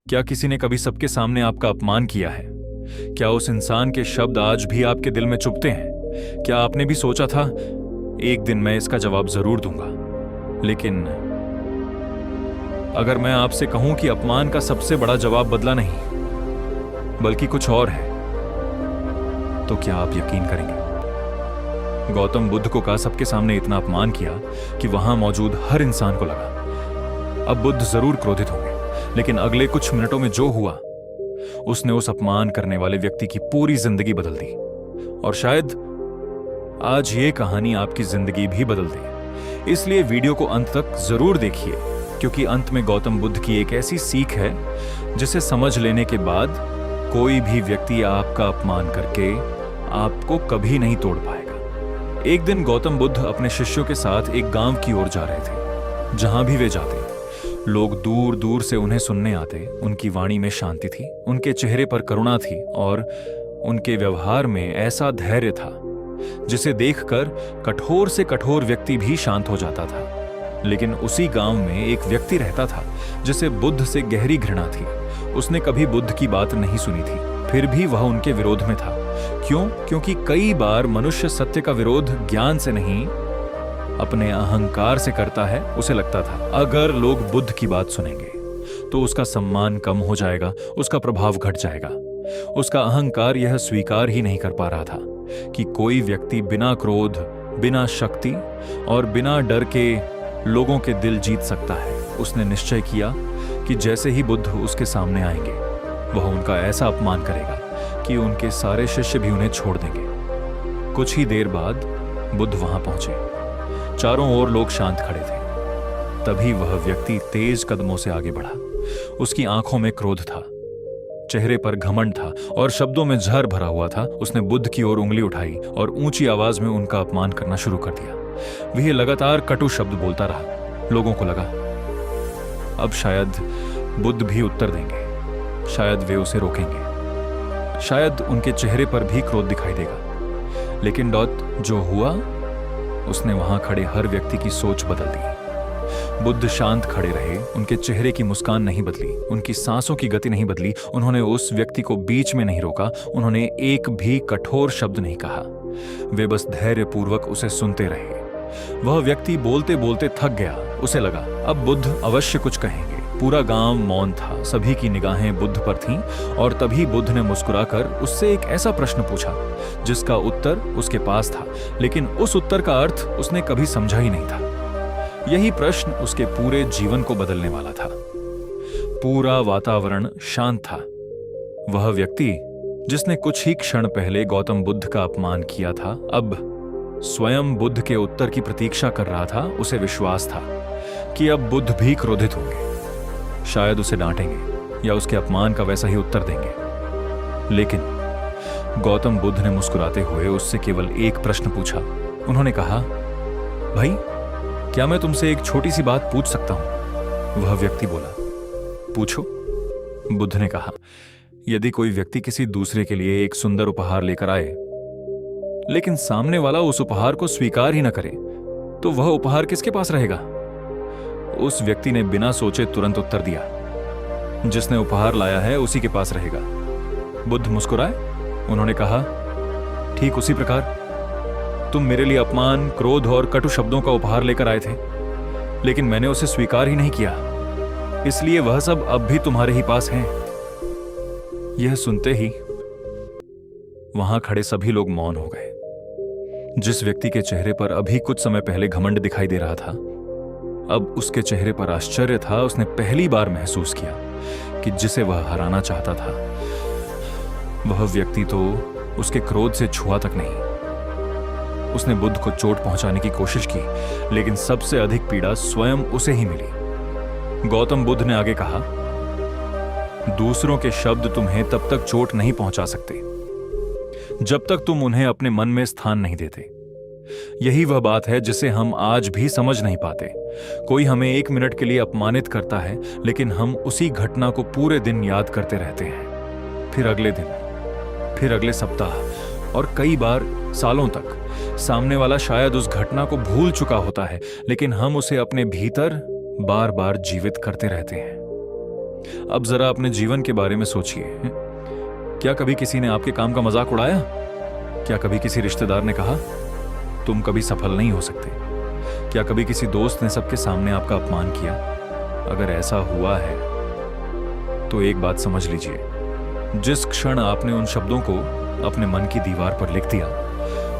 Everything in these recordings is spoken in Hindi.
क्या किसी ने कभी सबके सामने आपका अपमान किया है? क्या उस इंसान के शब्द आज भी आपके दिल में चुभते हैं? क्या आपने भी सोचा था एक दिन मैं इसका जवाब जरूर दूंगा? लेकिन अगर मैं आपसे कहूं कि अपमान का सबसे बड़ा जवाब बदला नहीं बल्कि कुछ और है, तो क्या आप यकीन करेंगे? गौतम बुद्ध को का सबके सामने इतना अपमान किया कि वहां मौजूद हर इंसान को लगा अब बुद्ध जरूर क्रोधित होंगे, लेकिन अगले कुछ मिनटों में जो हुआ उसने उस अपमान करने वाले व्यक्ति की पूरी जिंदगी बदल दी। और शायद आज ये कहानी आपकी जिंदगी भी बदल दे। इसलिए वीडियो को अंत तक जरूर देखिए, क्योंकि अंत में गौतम बुद्ध की एक ऐसी सीख है जिसे समझ लेने के बाद कोई भी व्यक्ति आपका अपमान करके आपको कभी नहीं तोड़ पाएगा। एक दिन गौतम बुद्ध अपने शिष्यों के साथ एक गांव की ओर जा रहे थे। जहां भी वे जाते लोग दूर दूर से उन्हें सुनने आते। उनकी वाणी में शांति थी, उनके चेहरे पर करुणा थी और उनके व्यवहार में ऐसा धैर्य था जिसे देखकर कठोर से कठोर व्यक्ति भी शांत हो जाता था। लेकिन उसी गांव में एक व्यक्ति रहता था जिसे बुद्ध से गहरी घृणा थी। उसने कभी बुद्ध की बात नहीं सुनी थी, फिर भी वह उनके विरोध में था। क्यों? क्योंकि कई बार मनुष्य सत्य का विरोध ज्ञान से नहीं अपने अहंकार से करता है। उसे लगता था अगर लोग बुद्ध की बात सुनेंगे तो उसका सम्मान कम हो जाएगा, उसका प्रभाव घट जाएगा। उसका अहंकार यह स्वीकार ही नहीं कर पा रहा था कि कोई व्यक्ति बिना क्रोध, बिना शक्ति और बिना डर के लोगों के दिल जीत सकता है। उसने निश्चय किया कि जैसे ही बुद्ध उसके सामने आएंगे वह उनका ऐसा अपमान करेगा कि उनके सारे शिष्य भी उन्हें छोड़ देंगे। कुछ ही देर बाद बुद्ध वहां पहुंचे। चारों ओर लोग शांत खड़े थे। तभी वह व्यक्ति तेज कदमों से आगे बढ़ा। उसकी आंखों में क्रोध था, चेहरे पर घमंड था और शब्दों में जहर भरा हुआ था। उसने बुद्ध की ओर उंगली उठाई और ऊंची आवाज में उनका अपमान करना शुरू कर दिया। वह लगातार कटु शब्द बोलता रहा। लोगों को लगा अब शायद बुद्ध भी उत्तर देंगे, शायद वे उसे रोकेंगे, शायद उनके चेहरे पर भी क्रोध दिखाई देगा। लेकिन जो हुआ उसने वहां खड़े हर व्यक्ति की सोच बदल दी। बुद्ध शांत खड़े रहे। उनके चेहरे की मुस्कान नहीं बदली, उनकी सांसों की गति नहीं बदली। उन्होंने उस व्यक्ति को बीच में नहीं रोका, उन्होंने एक भी कठोर शब्द नहीं कहा। वे बस धैर्यपूर्वक उसे सुनते रहे। वह व्यक्ति बोलते बोलते थक गया। उसे लगा अब बुद्ध अवश्य कुछ कहेंगे। पूरा गांव मौन था, सभी की निगाहें बुद्ध पर थीं। और तभी बुद्ध ने मुस्कुराकर उससे एक ऐसा प्रश्न पूछा जिसका उत्तर उसके पास था, लेकिन उस उत्तर का अर्थ उसने कभी समझा ही नहीं था। यही प्रश्न उसके पूरे जीवन को बदलने वाला था। पूरा वातावरण शांत था। वह व्यक्ति जिसने कुछ ही क्षण पहले गौतम बुद्ध का अपमान किया था, अब स्वयं बुद्ध के उत्तर की प्रतीक्षा कर रहा था। उसे विश्वास था कि अब बुद्ध भी क्रोधित होंगे, शायद उसे डांटेंगे या उसके अपमान का वैसा ही उत्तर देंगे। लेकिन गौतम बुद्ध ने मुस्कुराते हुए उससे केवल एक प्रश्न पूछा। उन्होंने कहा, भाई, क्या मैं तुमसे एक छोटी सी बात पूछ सकता हूं? वह व्यक्ति बोला, पूछो। बुद्ध ने कहा, यदि कोई व्यक्ति किसी दूसरे के लिए एक सुंदर उपहार लेकर आए लेकिन सामने वाला उस उपहार को स्वीकार ही न करे, तो वह उपहार किसके पास रहेगा? उस व्यक्ति ने बिना सोचे तुरंत उत्तर दिया, जिसने उपहार लाया है उसी के पास रहेगा। बुद्ध मुस्कुराए। उन्होंने कहा, ठीक उसी प्रकार तुम मेरे लिए अपमान, क्रोध और कटु शब्दों का उपहार लेकर आए थे, लेकिन मैंने उसे स्वीकार ही नहीं किया, इसलिए वह सब अब भी तुम्हारे ही पास हैं। यह सुनते ही वहां खड़े सभी लोग मौन हो गए। जिस व्यक्ति के चेहरे पर अभी कुछ समय पहले घमंड दिखाई दे रहा था, अब उसके चेहरे पर आश्चर्य था। उसने पहली बार महसूस किया कि जिसे वह हराना चाहता था वह व्यक्ति तो उसके क्रोध से छुआ तक नहीं। उसने बुद्ध को चोट पहुंचाने की कोशिश की, लेकिन सबसे अधिक पीड़ा स्वयं उसे ही मिली। गौतम बुद्ध ने आगे कहा, दूसरों के शब्द तुम्हें तब तक चोट नहीं पहुंचा सकते जब तक तुम उन्हें अपने मन में स्थान नहीं देते। यही वह बात है जिसे हम आज भी समझ नहीं पाते। कोई हमें एक मिनट के लिए अपमानित करता है, लेकिन हम उसी घटना को पूरे दिन याद करते रहते हैं, फिर अगले दिन, फिर अगले सप्ताह और कई बार सालों तक। सामने वाला शायद उस घटना को भूल चुका होता है, लेकिन हम उसे अपने भीतर बार बार जीवित करते रहते हैं। अब जरा अपने जीवन के बारे में सोचिए। क्या कभी किसी ने आपके काम का मजाक उड़ाया? क्या कभी किसी रिश्तेदार ने कहा तुम कभी सफल नहीं हो सकते? क्या कभी किसी दोस्त ने सबके सामने आपका अपमान किया? अगर ऐसा हुआ है तो एक बात समझ लीजिए, जिस क्षण आपने उन शब्दों को अपने मन की दीवार पर लिख दिया,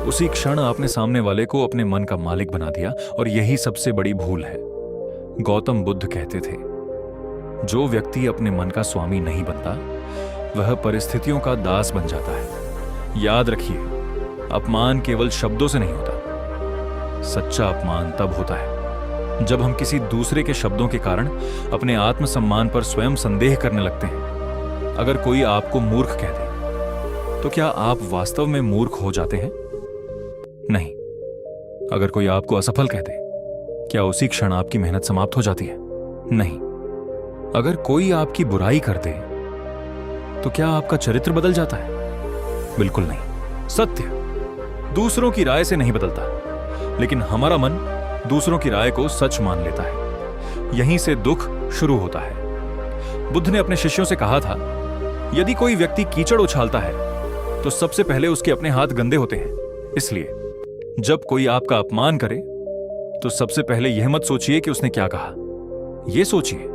उसी क्षण आपने सामने वाले को अपने मन का मालिक बना दिया। और यही सबसे बड़ी भूल है। गौतम बुद्ध कहते थे, जो व्यक्ति अपने मन का स्वामी नहीं बनता वह परिस्थितियों का दास बन जाता है। याद रखिए, अपमान केवल शब्दों से नहीं होता। सच्चा अपमान तब होता है जब हम किसी दूसरे के शब्दों के कारण अपने आत्मसम्मान पर स्वयं संदेह करने लगते हैं। अगर कोई आपको मूर्ख कह दे तो क्या आप वास्तव में मूर्ख हो जाते हैं? नहीं। अगर कोई आपको असफल कह दे, क्या उसी क्षण आपकी मेहनत समाप्त हो जाती है? नहीं। अगर कोई आपकी बुराई कर दे तो क्या आपका चरित्र बदल जाता है? बिल्कुल नहीं। सत्य दूसरों की राय से नहीं बदलता, लेकिन हमारा मन दूसरों की राय को सच मान लेता है। यहीं से दुख शुरू होता है। बुद्ध ने अपने शिष्यों से कहा था, यदि कोई व्यक्ति कीचड़ उछालता है तो सबसे पहले उसके अपने हाथ गंदे होते हैं। इसलिए जब कोई आपका अपमान करे तो सबसे पहले यह मत सोचिए कि उसने क्या कहा। यह सोचिए,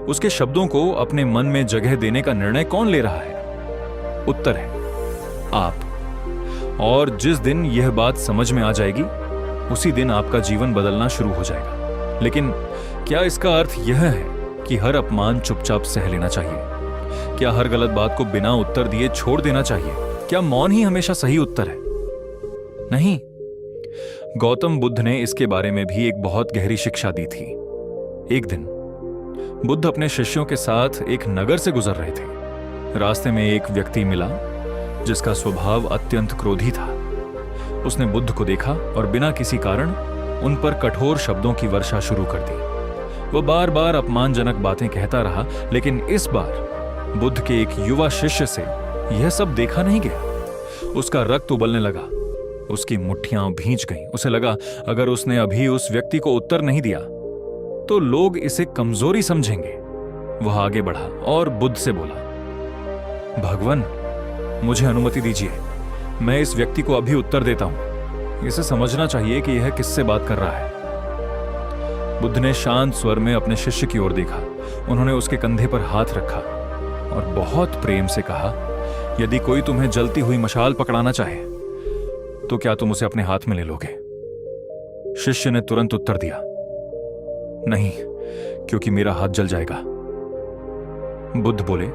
उसके शब्दों को अपने मन में जगह देने का निर्णय कौन ले रहा है? उत्तर है आप। और जिस दिन यह बात समझ में आ जाएगी, उसी दिन आपका जीवन बदलना शुरू हो जाएगा। लेकिन क्या इसका अर्थ यह है कि हर अपमान चुपचाप सह लेना चाहिए? क्या हर गलत बात को बिना उत्तर दिए छोड़ देना चाहिए? क्या मौन ही हमेशा सही उत्तर है? नहीं। गौतम बुद्ध ने इसके बारे में भी एक बहुत गहरी शिक्षा दी थी। एक दिन बुद्ध अपने शिष्यों के साथ एक नगर से गुजर रहे थे। रास्ते में एक व्यक्ति मिला जिसका स्वभाव अत्यंत क्रोधी था। उसने बुद्ध को देखा और बिना किसी कारण उन पर कठोर शब्दों की वर्षा शुरू कर दी। वह बार बार अपमानजनक बातें कहता रहा, लेकिन इस बार बुद्ध के एक युवा शिष्य से यह सब देखा नहीं गया। उसका रक्त उबलने लगा, उसकी मुट्ठियां भींच गईं। उसे लगा अगर उसने अभी उस व्यक्ति को उत्तर नहीं दिया तो लोग इसे कमजोरी समझेंगे। वह आगे बढ़ा और बुद्ध से बोला, भगवान, मुझे अनुमति दीजिए, मैं इस व्यक्ति को अभी उत्तर देता हूं। इसे समझना चाहिए कि यह किससे बात कर रहा है। बुद्ध ने शांत स्वर में अपने शिष्य की ओर देखा। उन्होंने उसके कंधे पर हाथ रखा और बहुत प्रेम से कहा, यदि कोई तुम्हें जलती हुई मशाल पकड़ाना चाहे तो क्या तुम उसे अपने हाथ में ले लोगे? शिष्य ने तुरंत उत्तर दिया, नहीं, क्योंकि मेरा हाथ जल जाएगा। बुद्ध बोले,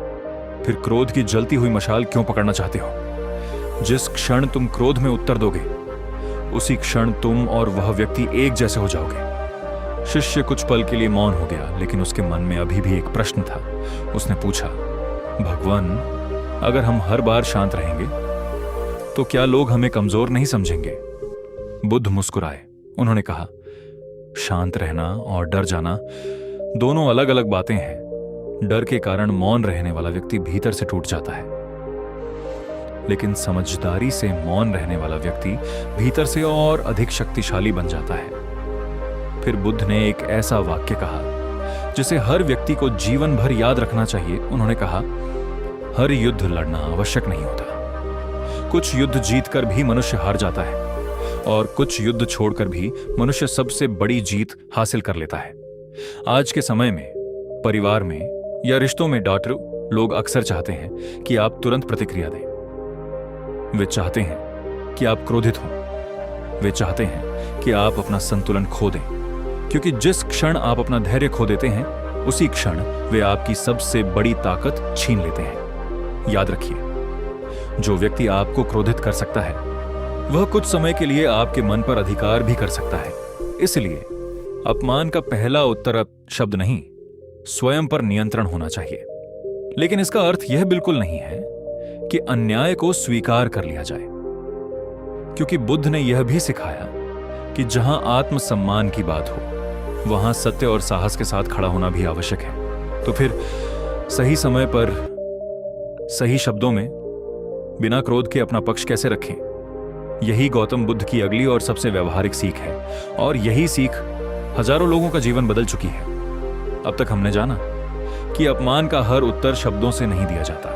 फिर क्रोध की जलती हुई मशाल क्यों पकड़ना चाहते हो? जिस क्षण तुम क्रोध में उत्तर दोगे, उसी क्षण तुम और वह व्यक्ति एक जैसे हो जाओगे। शिष्य कुछ पल के लिए मौन हो गया, लेकिन उसके मन में अभी भी एक प्रश्न था। उसने पूछा, भगवान, अगर हम हर बार शांत रहेंगे तो क्या लोग हमें कमजोर नहीं समझेंगे? बुद्ध मुस्कुराए। उन्होंने कहा, शांत रहना और डर जाना दोनों अलग अलग बातें हैं। डर के कारण मौन रहने वाला व्यक्ति भीतर से टूट जाता है, लेकिन समझदारी से मौन रहने वाला व्यक्ति भीतर से और अधिक शक्तिशाली बन जाता है। फिर बुद्ध ने एक ऐसा वाक्य कहा जिसे हर व्यक्ति को जीवन भर याद रखना चाहिए। उन्होंने कहा, हर युद्ध लड़ना आवश्यक नहीं होता। कुछ युद्ध जीतकर भी मनुष्य हार जाता है और कुछ युद्ध छोड़कर भी मनुष्य सबसे बड़ी जीत हासिल कर लेता है। आज के समय में परिवार में या रिश्तों में डॉक्टर लोग अक्सर चाहते हैं कि आप तुरंत प्रतिक्रिया दें। वे चाहते हैं कि आप क्रोधित हों। वे चाहते हैं कि आप अपना संतुलन खो दें, क्योंकि जिस क्षण आप अपना धैर्य खो देते हैं, उसी क्षण वे आपकी सबसे बड़ी ताकत छीन लेते हैं। याद रखिए, जो व्यक्ति आपको क्रोधित कर सकता है वह कुछ समय के लिए आपके मन पर अधिकार भी कर सकता है। इसलिए अपमान का पहला उत्तर शब्द नहीं, स्वयं पर नियंत्रण होना चाहिए। लेकिन इसका अर्थ यह बिल्कुल नहीं है कि अन्याय को स्वीकार कर लिया जाए, क्योंकि बुद्ध ने यह भी सिखाया कि जहां आत्मसम्मान की बात हो, वहां सत्य और साहस के साथ खड़ा होना भी आवश्यक है। तो फिर सही समय पर सही शब्दों में बिना क्रोध के अपना पक्ष कैसे रखें? यही गौतम बुद्ध की अगली और सबसे व्यवहारिक सीख है, और यही सीख हजारों लोगों का जीवन बदल चुकी है। अब तक हमने जाना कि अपमान का हर उत्तर शब्दों से नहीं दिया जाता।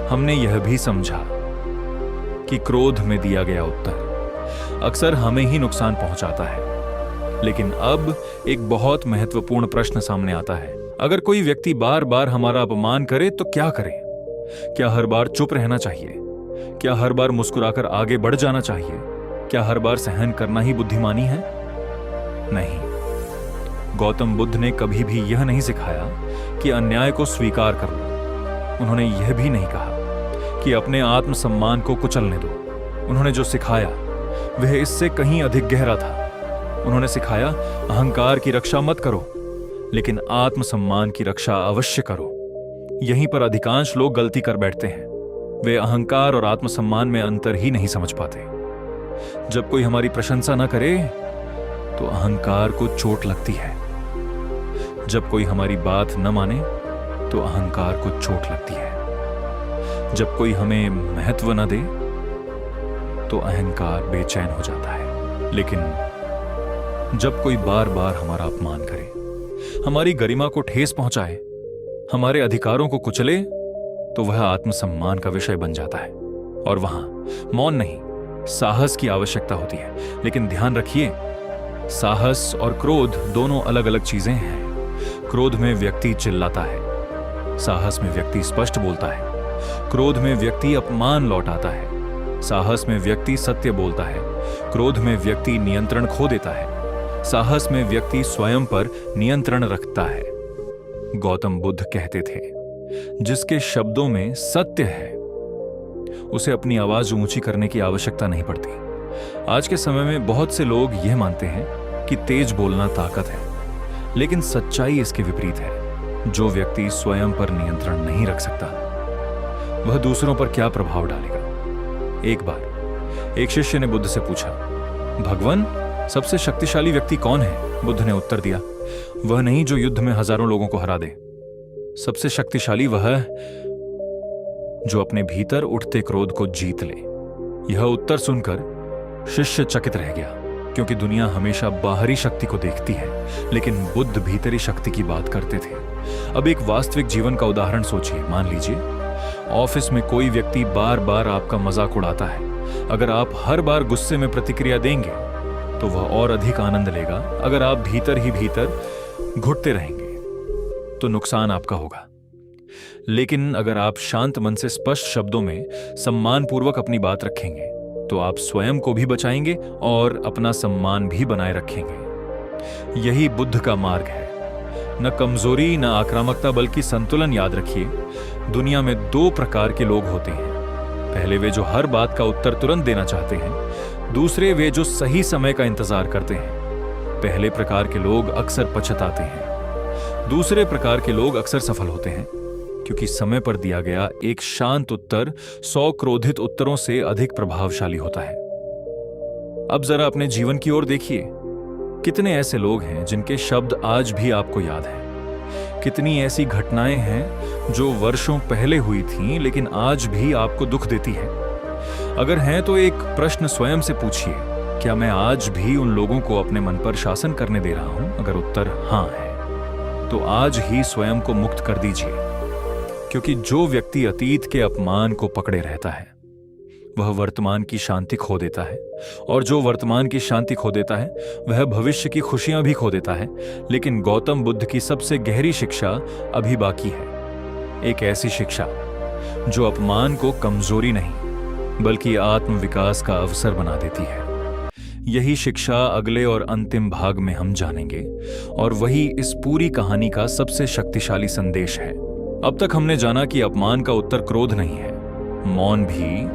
हमने यह भी समझा कि क्रोध में दिया गया उत्तर अक्सर हमें ही नुकसान पहुंचाता है। लेकिन अब एक बहुत महत्वपूर्ण प्रश्न सामने आता है। अगर कोई व्यक्ति बार बार हमारा अपमान करे तो क्या करें? क्या हर बार चुप रहना चाहिए? क्या हर बार मुस्कुराकर आगे बढ़ जाना चाहिए? क्या हर बार सहन करना ही बुद्धिमानी है? नहीं। गौतम बुद्ध ने कभी भी यह नहीं सिखाया कि अन्याय को स्वीकार कर लो। उन्होंने यह भी नहीं कहा कि अपने आत्मसम्मान को कुचलने दो। उन्होंने जो सिखाया वह इससे कहीं अधिक गहरा था। उन्होंने सिखाया, अहंकार की रक्षा मत करो, लेकिन आत्मसम्मान की रक्षा अवश्य करो। यहीं पर अधिकांश लोग गलती कर बैठते हैं। वे अहंकार और आत्मसम्मान में अंतर ही नहीं समझ पाते। जब कोई हमारी प्रशंसा न करे तो अहंकार को चोट लगती है। जब कोई हमारी बात न माने तो अहंकार को चोट लगती है। जब कोई हमें महत्व न दे तो अहंकार बेचैन हो जाता है। लेकिन जब कोई बार बार हमारा अपमान करे, हमारी गरिमा को ठेस पहुंचाए, हमारे अधिकारों को कुचले, तो वह आत्मसम्मान का विषय बन जाता है। और वहां मौन नहीं, साहस की आवश्यकता होती है। लेकिन ध्यान रखिए, साहस और क्रोध दोनों अलग अलग चीजें हैं। क्रोध में व्यक्ति चिल्लाता है, साहस में व्यक्ति स्पष्ट बोलता है। क्रोध में व्यक्ति अपमान लौटाता है, साहस में व्यक्ति सत्य बोलता है। क्रोध में व्यक्ति नियंत्रण खो देता है, साहस में व्यक्ति स्वयं पर नियंत्रण रखता है। गौतम बुद्ध कहते थे, जिसके शब्दों में सत्य है उसे अपनी आवाज ऊंची करने की आवश्यकता नहीं पड़ती। आज के समय में बहुत से लोग यह मानते हैं कि तेज बोलना ताकत है, लेकिन सच्चाई इसके विपरीत है। जो व्यक्ति स्वयं पर नियंत्रण नहीं रख सकता, वह दूसरों पर क्या प्रभाव डालेगा? एक बार एक शिष्य ने बुद्ध से पूछा, भगवान, सबसे शक्तिशाली व्यक्ति कौन है? बुद्ध ने उत्तर दिया, वह नहीं जो युद्ध में हजारों लोगों को हरा दे। सबसे शक्तिशाली वह है जो अपने भीतर उठते क्रोध को जीत ले। यह उत्तर सुनकर शिष्य चकित रह गया, क्योंकि दुनिया हमेशा बाहरी शक्ति को देखती है, लेकिन बुद्ध भीतरी शक्ति की बात करते थे। अब एक वास्तविक जीवन का उदाहरण सोचिए। मान लीजिए ऑफिस में कोई व्यक्ति बार बार आपका मजाक उड़ाता है। अगर आप हर बार गुस्से में प्रतिक्रिया देंगे तो वह और अधिक आनंद लेगा। अगर आप भीतर ही भीतर घुटते रहेंगे तो नुकसान आपका होगा। लेकिन अगर आप शांत मन से स्पष्ट शब्दों में सम्मानपूर्वक अपनी बात रखेंगे तो आप स्वयं को भी बचाएंगे और अपना सम्मान भी बनाए रखेंगे। यही बुद्ध का मार्ग है। न कमजोरी न आक्रामकता, बल्कि संतुलन। याद रखिए, दुनिया में दो प्रकार के लोग होते हैं। पहले वे जो हर बात का उत्तर तुरंत देना चाहते हैं, दूसरे वे जो सही समय का इंतजार करते हैं। पहले प्रकार के लोग अक्सर पछताते हैं, दूसरे प्रकार के लोग अक्सर सफल होते हैं, क्योंकि समय पर दिया गया एक शांत उत्तर 100 क्रोधित उत्तरों से अधिक प्रभावशाली होता है। अब जरा अपने जीवन की ओर देखिए। कितने ऐसे लोग हैं जिनके शब्द आज भी आपको याद हैं? कितनी ऐसी घटनाएं हैं जो वर्षों पहले हुई थीं लेकिन आज भी आपको दुख देती हैं? अगर हैं तो एक प्रश्न स्वयं से पूछिए, क्या मैं आज भी उन लोगों को अपने मन पर शासन करने दे रहा हूं? अगर उत्तर हां है तो आज ही स्वयं को मुक्त कर दीजिए, क्योंकि जो व्यक्ति अतीत के अपमान को पकड़े रहता है वह वर्तमान की शांति खो देता है, और जो वर्तमान की शांति खो देता है वह भविष्य की खुशियां भी खो देता है। लेकिन गौतम बुद्ध की सबसे गहरी शिक्षा अभी बाकी है। एक ऐसी शिक्षा जो अपमान को कमजोरी नहीं बल्कि आत्मविकास का अवसर बना देती है। यही शिक्षा अगले और अंतिम भाग में हम जानेंगे, और वही इस पूरी कहानी का सबसे शक्तिशाली संदेश है। अब तक हमने जाना कि अपमान का उत्तर क्रोध नहीं है, मौन भी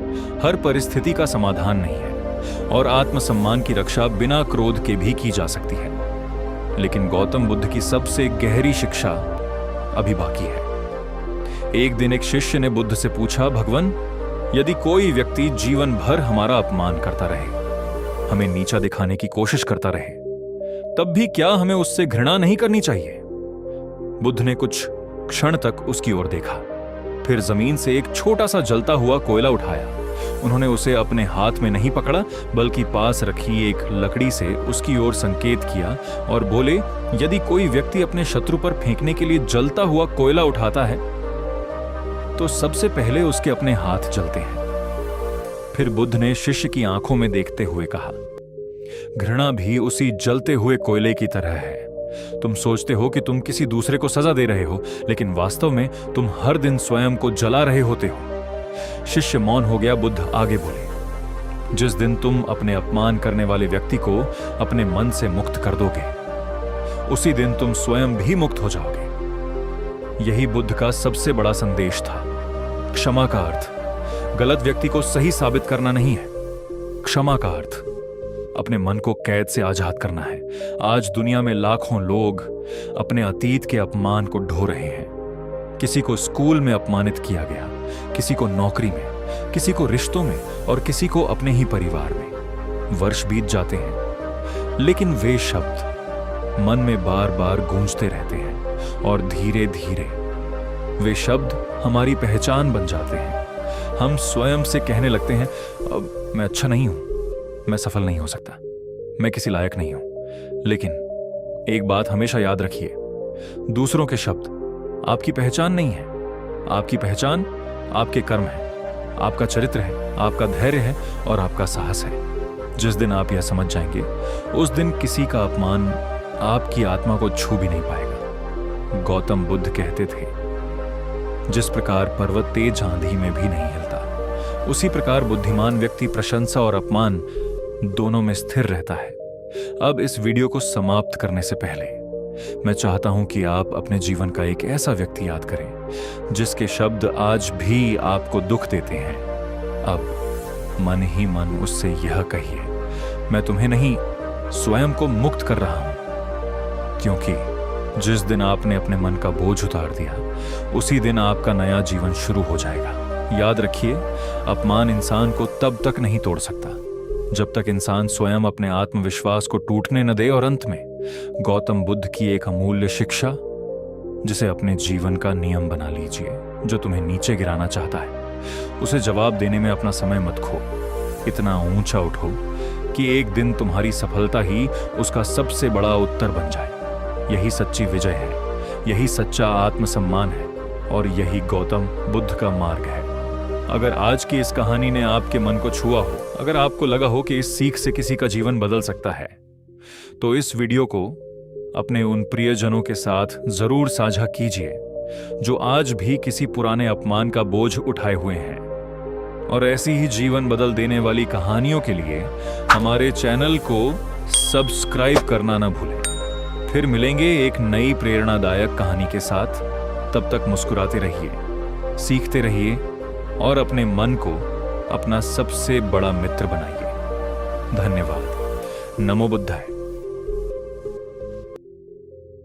हर परिस्थिति का समाधान नहीं है, और आत्मसम्मान की रक्षा बिना क्रोध के भी की जा सकती है। लेकिन गौतम बुद्ध की सबसे गहरी शिक्षा अभी बाकी है। एक दिन एक शिष्य ने बुद्ध से पूछा, भगवान, यदि कोई व्यक्ति जीवन भर हमारा अपमान करता रहे, हमें नीचा दिखाने की कोशिश करता रहे, तब भी क्या हमें उससे घृणा नहीं करनी चाहिए? बुद्ध ने कुछ क्षण तक उसकी ओर देखा, फिर जमीन से एक छोटा सा जलता हुआ कोयला उठाया। उन्होंने उसे अपने हाथ में नहीं पकड़ा, बल्कि पास रखी एक लकड़ी से उसकी ओर संकेत किया और बोले, यदि कोई व्यक्ति अपने शत्रु पर फेंकने के लिए जलता हुआ कोयला उठाता है तो सबसे पहले उसके अपने हाथ जलते हैं। फिर बुद्ध ने शिष्य की आंखों में देखते हुए कहा, घृणा भी उसी जलते हुए कोयले की तरह है। तुम सोचते हो कि तुम किसी दूसरे को सजा दे रहे हो, लेकिन वास्तव में तुम हर दिन स्वयं को जला रहे होते हो। शिष्य मौन हो गया। बुद्ध आगे बोले, जिस दिन तुम अपने अपमान करने वाले व्यक्ति को अपने मन से मुक्त कर दोगे, उसी दिन तुम स्वयं भी मुक्त हो जाओगे। यही बुद्ध का सबसे बड़ा संदेश था। क्षमा का अर्थ गलत व्यक्ति को सही साबित करना नहीं है। क्षमा का अर्थ अपने मन को कैद से आजाद करना है। आज दुनिया में लाखों लोग अपने अतीत के अपमान को ढो रहे हैं। किसी को स्कूल में अपमानित किया गया, किसी को नौकरी में, किसी को रिश्तों में और किसी को अपने ही परिवार में। वर्ष बीत जाते हैं, लेकिन वे शब्द मन में बार बार गूंजते रहते हैं और धीरे धीरे वे शब्द हमारी पहचान बन जाते हैं। हम स्वयं से कहने लगते हैं, अब मैं अच्छा नहीं हूं, मैं सफल नहीं हो सकता, मैं किसी लायक नहीं हूं। लेकिन एक बात हमेशा याद रखिए, दूसरों के शब्द आपकी पहचान नहीं है। आपकी पहचान आपके कर्म है, आपका चरित्र है, आपका धैर्य है और आपका साहस है। जिस दिन आप यह समझ जाएंगे, उस दिन किसी का अपमान आपकी आत्मा को छू भी नहीं पाएगा। गौतम बुद्ध कहते थे, जिस प्रकार पर्वत तेज आंधी में भी नहीं हिलता, उसी प्रकार बुद्धिमान व्यक्ति प्रशंसा और अपमान दोनों में स्थिर रहता है। अब इस वीडियो को समाप्त करने से पहले मैं चाहता हूं कि आप अपने जीवन का एक ऐसा व्यक्ति याद करें जिसके शब्द आज भी आपको दुख देते हैं। अब मन ही मन उससे यह कहिए, मैं तुम्हें नहीं, स्वयं को मुक्त कर रहा हूं। क्योंकि जिस दिन आपने अपने मन का बोझ उतार दिया, उसी दिन आपका नया जीवन शुरू हो जाएगा। याद रखिए, अपमान इंसान को तब तक नहीं तोड़ सकता जब तक इंसान स्वयं अपने आत्मविश्वास को टूटने न दे। और अंत में गौतम बुद्ध की एक अमूल्य शिक्षा, जिसे अपने जीवन का नियम बना लीजिए। जो तुम्हें नीचे गिराना चाहता है, उसे जवाब देने में अपना समय मत खो। इतना ऊंचा उठो कि एक दिन तुम्हारी सफलता ही उसका सबसे बड़ा उत्तर बन जाए। यही सच्ची विजय है, यही सच्चा आत्मसम्मान है और यही गौतम बुद्ध का मार्ग है। अगर आज की इस कहानी ने आपके मन को छुआ हो, अगर आपको लगा हो कि इस सीख से किसी का जीवन बदल सकता है, तो इस वीडियो को अपने उन प्रियजनों के साथ जरूर साझा कीजिए जो आज भी किसी पुराने अपमान का बोझ उठाए हुए हैं। और ऐसी ही जीवन बदल देने वाली कहानियों के लिए हमारे चैनल को सब्सक्राइब करना ना भूलें। फिर मिलेंगे एक नई प्रेरणादायक कहानी के साथ। तब तक मुस्कुराते रहिए, सीखते रहिए और अपने मन को अपना सबसे बड़ा मित्र बनाइए। धन्यवाद। नमो बुद्धाय।